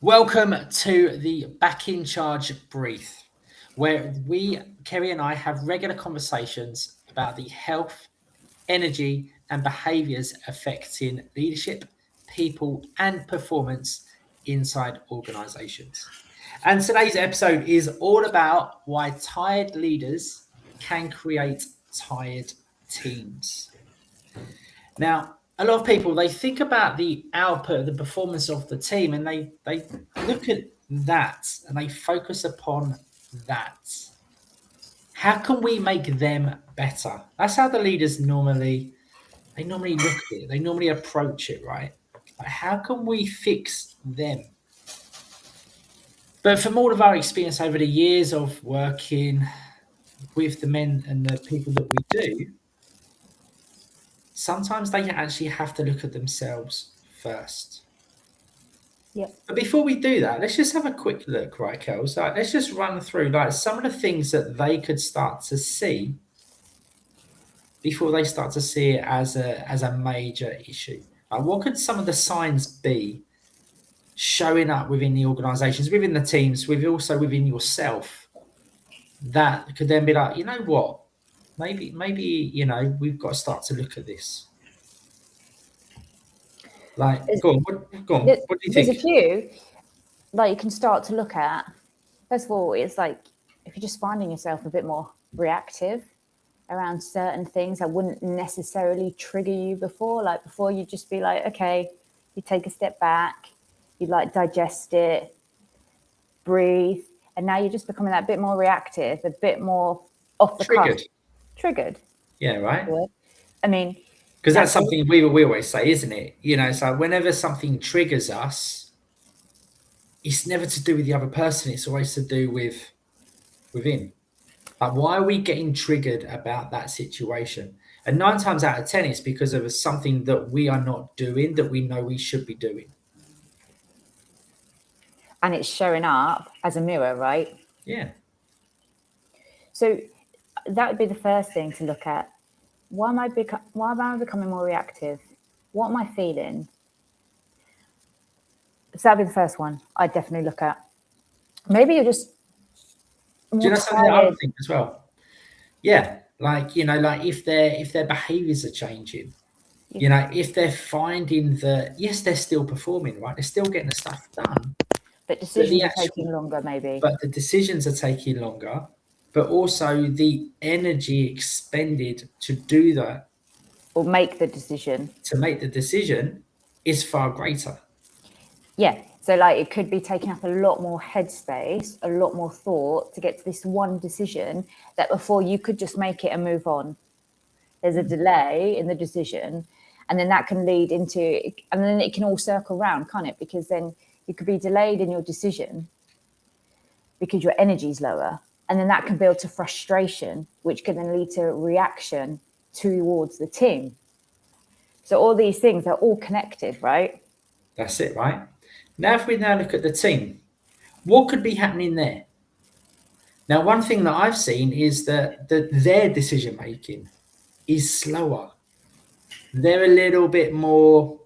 Welcome to the Back in Charge Brief, where Kerrie and I, have regular conversations about the health, energy, and behaviours affecting leadership, people, and performance inside organisations. And today's episode is all about why tired leaders can create tired teams. Now, a lot of people, they think about the output, the performance of the team, and they look at that and they focus upon that. How can we make them better? That's how the leaders normally look at it. They normally approach it, right? Like, how can we fix them? But from all of our experience over the years of working with the men and the people that we do, sometimes they actually have to look at themselves first. Yep. But before we do that, let's just have a quick look, right, Kels? Like, let's just run through like some of the things that they could start to see before they start to see it as a major issue. Like, what could some of the signs be showing up within the organisations, within the teams, also within yourself, that could then be like, you know what, maybe we've got to start to look at this. Like, go on. What do you think? There's a few like you can start to look at. First of all, it's like if you're just finding yourself a bit more reactive around certain things that wouldn't necessarily trigger you before. Like before, you'd just be like, okay, you take a step back, you like digest it, breathe, and now you're just becoming that bit more reactive, a bit more off the cuff. Triggered. Yeah, right. I mean, because that's something we always say, isn't it? You know, so whenever something triggers us, it's never to do with the other person. It's always to do with within. Like, why are we getting triggered about that situation? And 9 times out of 10, it's because of something that we are not doing that we know we should be doing. And it's showing up as a mirror, right? Yeah. So that would be the first thing to look at. Why am I becoming more reactive? What am I feeling? So that'd be the first one I'd definitely look at. Maybe you're just more. Do you know something I would think as well? Yeah, like, you know, like if their behaviours are changing, you know, if they're finding that, yes, they're still performing, right? They're still getting the stuff done. But decisions are taking longer, maybe. But the decisions are taking longer. But also the energy expended to do that, or make the decision, is far greater. Yeah. So like it could be taking up a lot more headspace, a lot more thought to get to this one decision that before you could just make it and move on. There's a delay in the decision, and then that can lead into, and then it can all circle around, can't it? Because then you could be delayed in your decision because your energy is lower. And then that can build to frustration, which can then lead to reaction towards the team. So all these things are all connected, right? That's it, right? Now, if we now look at the team, what could be happening there? Now, one thing that I've seen is that their decision-making is slower. They're a little bit more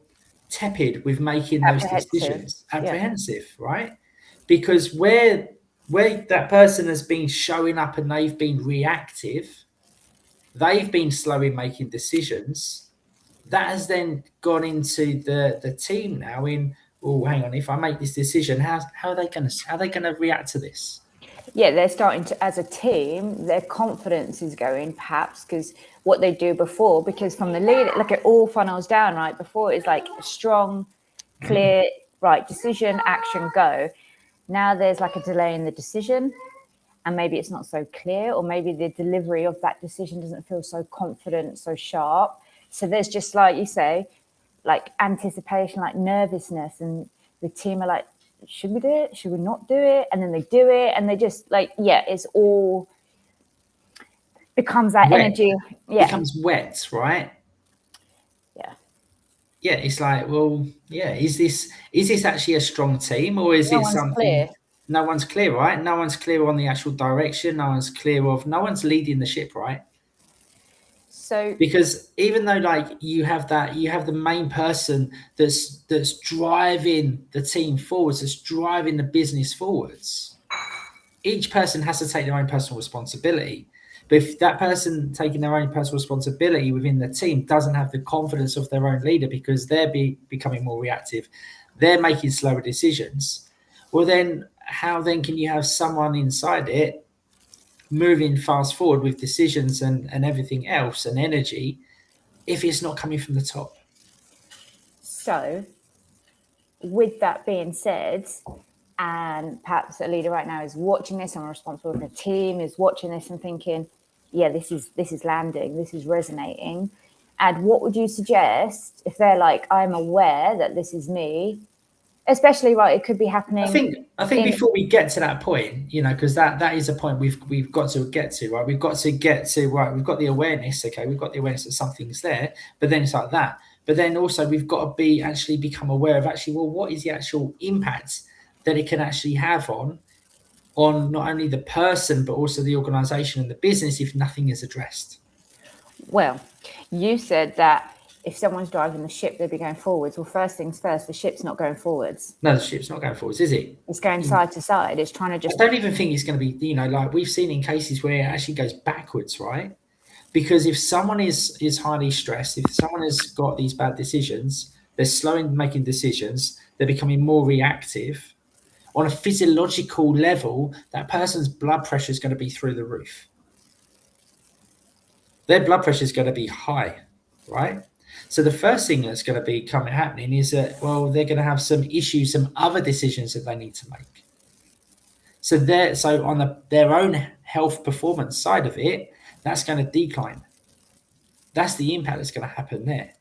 tepid with making those decisions. Apprehensive, right? Because where that person has been showing up and they've been reactive, they've been slow in making decisions. That has then gone into the team now in, oh, hang on, if I make this decision, how are they going to react to this? Yeah, they're starting to, as a team, their confidence is going, perhaps, because what they do before, because from the lead, look, it all funnels down, right? Before it's like strong, clear, right, decision, action, go. Now there's like a delay in the decision, and maybe it's not so clear, or maybe the delivery of that decision doesn't feel so confident, so sharp. So there's just, like you say, like anticipation, like nervousness, and the team are like, should we do it? Should we not do it? And then they do it, and they just like, yeah, it's all becomes that wet. Energy. Yeah. Becomes wet, right? Yeah. Yeah, it's like, well, yeah, is this actually a strong team, or is it something clear? No one's clear, right? No one's clear on the actual direction. No one's leading the ship, right? So Because even though like you have the main person that's driving the team forwards, that's driving the business forwards, each person has to take their own personal responsibility. But if that person taking their own personal responsibility within the team doesn't have the confidence of their own leader because they're becoming more reactive, they're making slower decisions, well then how then can you have someone inside it moving fast forward with decisions and everything else and energy if it's not coming from the top? So, with that being said, and perhaps a leader right now is watching this, I'm responsible for a team, is watching this and thinking, yeah, this is landing, this is resonating. And what would you suggest if they're like, I'm aware that this is me, especially right, it could be happening. I think before we get to that point, because that is a point we've got to get to, right? We've got to get to, right, we've got the awareness, okay, we've got the awareness that something's there, but then it's like that. But then also we've got to become aware of actually, well, what is the actual impact that it can actually have on not only the person, but also the organization and the business if nothing is addressed. Well, you said that if someone's driving the ship, they'd be going forwards. Well, first things first, the ship's not going forwards. No, the ship's not going forwards, is it? It's going side to side. It's trying to just... I don't even think it's going to be, like we've seen in cases where it actually goes backwards, right? Because if someone is highly stressed, if someone has got these bad decisions, they're slow in making decisions, they're becoming more reactive. On a physiological level, that person's blood pressure is going to be through the roof. Their blood pressure is going to be high, right? So the first thing that's going to be happening is that, well, they're going to have some issues, some other decisions that they need to make. So on their own health performance side of it, that's going to decline. That's the impact that's going to happen there.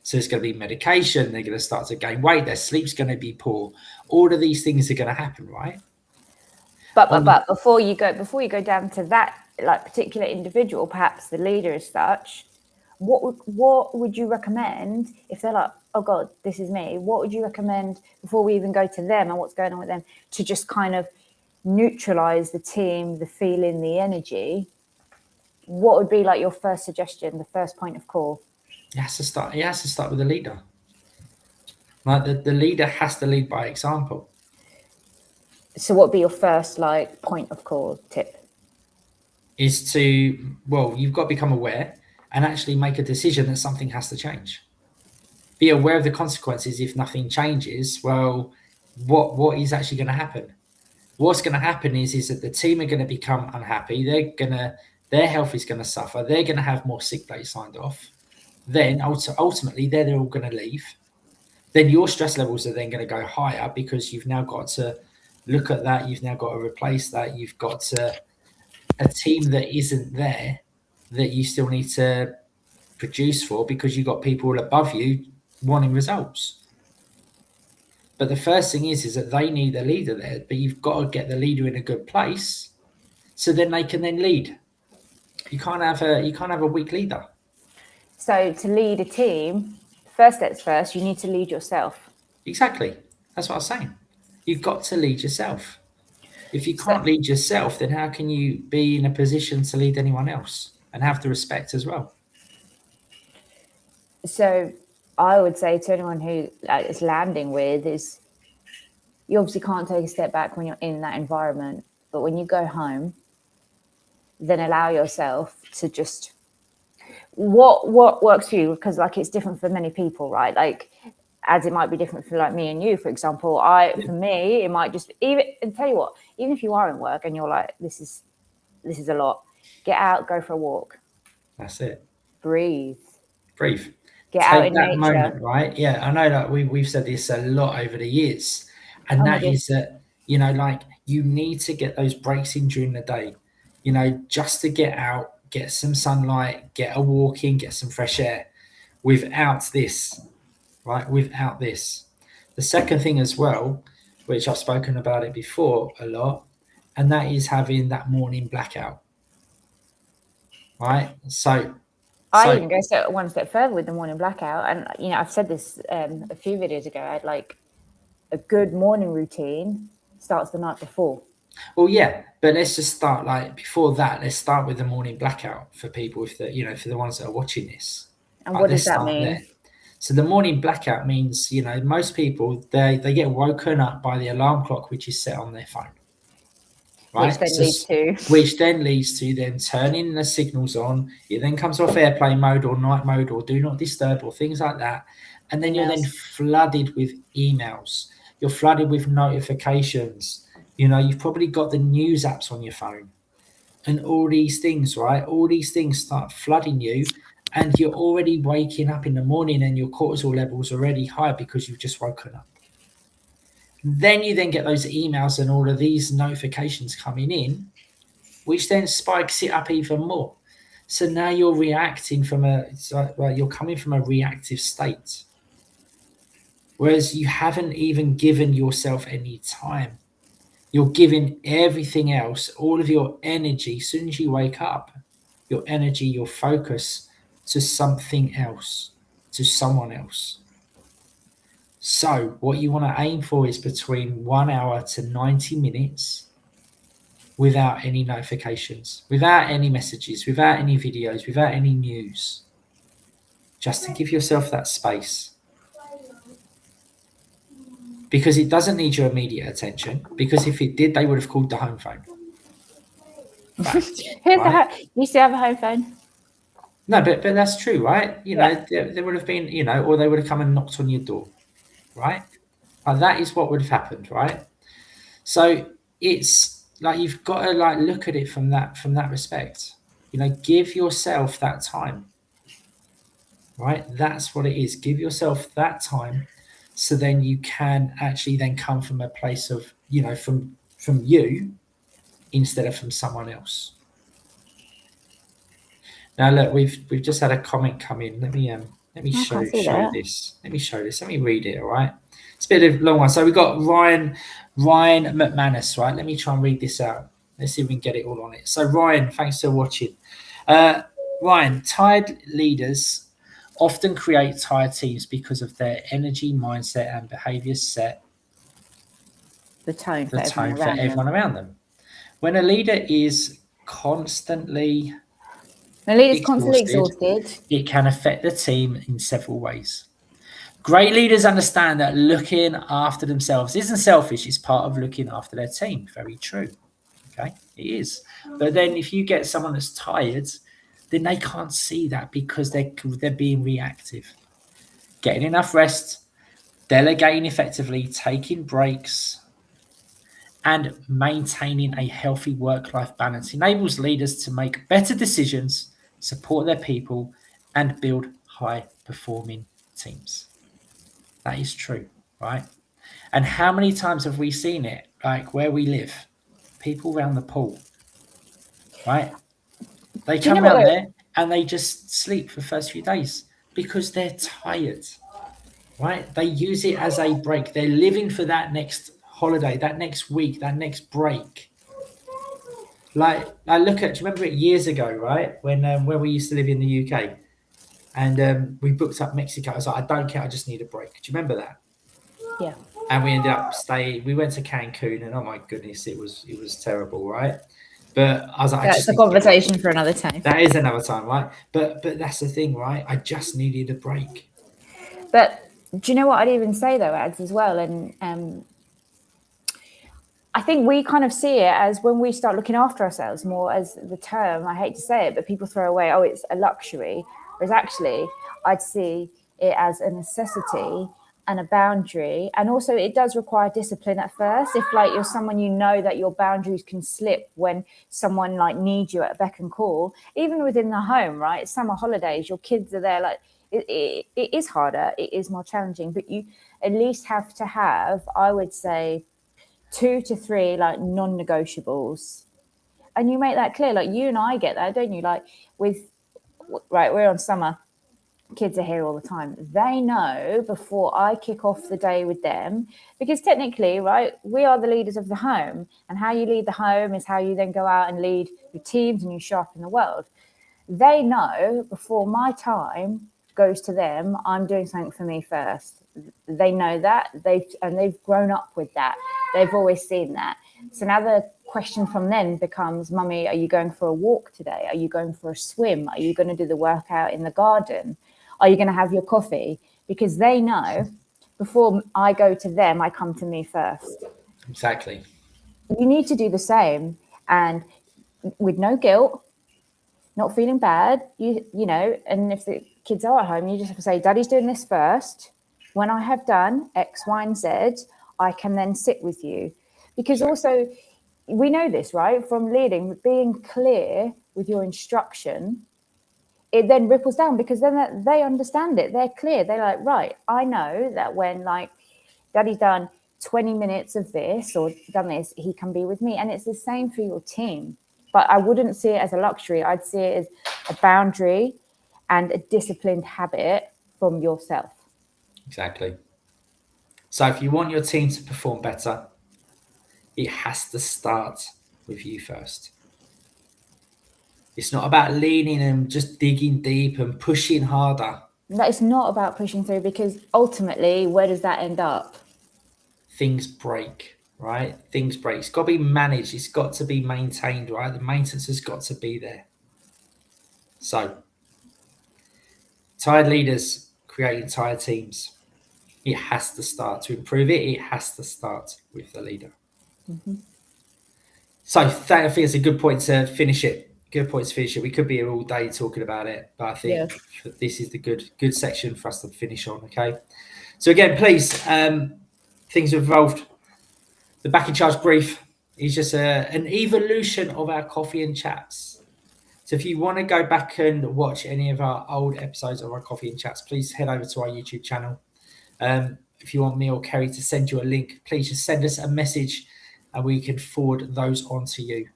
So it's going to be medication. They're going to start to gain weight. Their sleep's going to be poor. All of these things are going to happen, right? But before you go down to that like particular individual, perhaps the leader as such, what would you recommend if they're like, oh God, this is me? What would you recommend before we even go to them and what's going on with them to just kind of neutralize the team, the feeling, the energy? What would be like your first suggestion, the first point of call? It has to start with the leader. Like the leader has to lead by example. So what would be your first like point of call tip? Is to, well, you've got to become aware and actually make a decision that something has to change. Be aware of the consequences if nothing changes. Well, what is actually going to happen? What's going to happen is that the team are going to become unhappy. Their health is going to suffer. They're going to have more sick days signed off. Then ultimately they're all going to leave. Then your stress levels are then going to go higher because you've now got to look at that. You've now got to replace that. You've got a team that isn't there that you still need to produce for because you've got people above you wanting results. But the first thing is that they need a leader there, but you've got to get the leader in a good place so then they can then lead. You can't have a weak leader. So to lead a team, first steps first, you need to lead yourself. Exactly. That's what I was saying. You've got to lead yourself. If you can't lead yourself, then how can you be in a position to lead anyone else and have the respect as well? So I would say to anyone who is landing with is you obviously can't take a step back when you're in that environment, but when you go home, then allow yourself to just what works for you, because like it's different for many people, right? Like as it might be different for like me and you, for example. For me, it might just and tell you what, even if you are in work and you're like, this is a lot, get out, go for a walk. That's it. Breathe. Get out in nature. Moment, right? Yeah, I know that we've said this a lot over the years, and that is that like you need to get those breaks in during the day, just to get out, get some sunlight, get a walk in, get some fresh air. Without this, right? Without this, the second thing as well, which I've spoken about it before a lot, and that is having that morning blackout, right? So I even go one step further with the morning blackout. And, I've said this a few videos ago. I had like a good morning routine starts the night before. Well, yeah, but let's just start like before that. Let's start with the morning blackout for people, if the for the ones that are watching this. And what Let's does that start mean? there. So the morning blackout means most people they get woken up by the alarm clock which is set on their phone, Which right? then leads to Which then leads to them turning the signals on. It then comes off airplane mode or night mode or do not disturb or things like that, and then you're then emails. flooded with emails. You're flooded with notifications. You've probably got the news apps on your phone and all these things, right? All these things start flooding you, and you're already waking up in the morning and your cortisol levels are already high because you've just woken up. Then you then get those emails and all of these notifications coming in, which then spikes it up even more. So now you're reacting you're coming from a reactive state, whereas you haven't even given yourself any time. You're giving everything else, all of your energy, as soon as you wake up, your energy, your focus to something else, to someone else. So what you want to aim for is between 1 hour to 90 minutes without any notifications, without any messages, without any videos, without any news, just to give yourself that space. Because it doesn't need your immediate attention, because if it did, they would have called the home phone. Fact, right? You still have a home phone? No, but that's true, right? There would have been, or they would have come and knocked on your door, right? Like that is what would have happened, right? So it's like you've got to like look at it from that respect. Give yourself that time, right? That's what it is. Give yourself that time, so then you can actually then come from a place of from you instead of from someone else. Now look, we've just had a comment come in. Let me show this. Let me show this. Let me read it. All right. It's a bit of a long one. So we've got Ryan McManus. Right. Let me try and read this out. Let's see if we can get it all on it. So Ryan, thanks for watching. Ryan, tired leaders often create tired teams because of their energy, mindset, and behaviours set The tone for everyone everyone around them. When a leader is constantly exhausted, it can affect the team in several ways. Great leaders understand that looking after themselves isn't selfish, it's part of looking after their team. Very true. Okay, it is. But then if you get someone that's tired, then they can't see that because they're being reactive. Getting enough rest, delegating effectively, taking breaks, and maintaining a healthy work-life balance enables leaders to make better decisions, support their people, and build high-performing teams. That is true, right? And how many times have we seen it? Like where we live, people around the pool, right? They come around there and they just sleep for the first few days because they're tired, right? They use it as a break. They're living for that next holiday, that next week, that next break. Like I do you remember it years ago, right? When we used to live in the UK and we booked up Mexico. I was like, I don't care, I just need a break. Do you remember that? Yeah. And we ended up staying. We went to Cancun, and oh my goodness, it was terrible, right? But I was like, that's a conversation for another time. That is another time, right? But that's the thing, right? I just needed a break. But do you know what I'd even say though, Ads, as well? And I think we kind of see it as when we start looking after ourselves more as the term, I hate to say it, but people throw away, oh, it's a luxury. Whereas actually, I'd see it as a necessity and a boundary. And also it does require discipline at first. If like you're someone, that your boundaries can slip when someone like needs you at a beck and call, even within the home, right? Summer holidays, your kids are there, like it is harder. It is more challenging, but you at least have to have, I would say, 2 to 3 like non-negotiables, and you make that clear. Like you and I get that, don't you? Like we're on summer, kids are here all the time. They know before I kick off the day with them, because technically, right, we are the leaders of the home, and how you lead the home is how you then go out and lead your teams and you show up in the world. They know before my time goes to them, I'm doing something for me first. They know that they've grown up with that. They've always seen that. So now the question from them becomes, Mummy, are you going for a walk today? Are you going for a swim? Are you going to do the workout in the garden? Are you going to have your coffee? Because they know before I go to them, I come to me first. Exactly. You need to do the same, and with no guilt, not feeling bad, you know, and if the kids are at home, you just have to say, Daddy's doing this first. When I have done X, Y, and Z, I can then sit with you. Because also, we know this, right? From leading, being clear with your instruction, it then ripples down because then they understand it. They're clear. They're like, right, I know that when like Daddy's done 20 minutes of this or done this, he can be with me. And it's the same for your team. But I wouldn't see it as a luxury. I'd see it as a boundary and a disciplined habit from yourself. Exactly. So if you want your team to perform better, it has to start with you first. It's not about leaning and just digging deep and pushing harder. That is not about pushing through, because ultimately, where does that end up? Things break, right? Things break. It's got to be managed. It's got to be maintained, right? The maintenance has got to be there. So, tired leaders creating tired teams. It has to start to improve it. It has to start with the leader. Mm-hmm. So I think it's a good point to finish it. Good point to finish it. We could be here all day talking about it, but I think this is the good section for us to finish on. Okay. So again, please, things have evolved. The Back in Charge brief is just an evolution of our coffee and chats. So if you want to go back and watch any of our old episodes of our coffee and chats, please head over to our YouTube channel. If you want me or Kerrie to send you a link, please just send us a message and we can forward those on to you.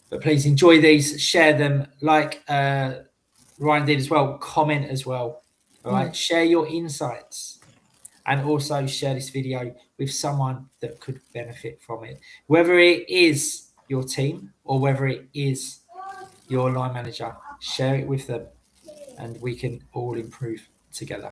But please enjoy these, share them, like Ryan did as well, comment as well. All right, share your insights and also share this video with someone that could benefit from it, whether it is your team or whether it is your line manager. Share it with them and we can all improve together.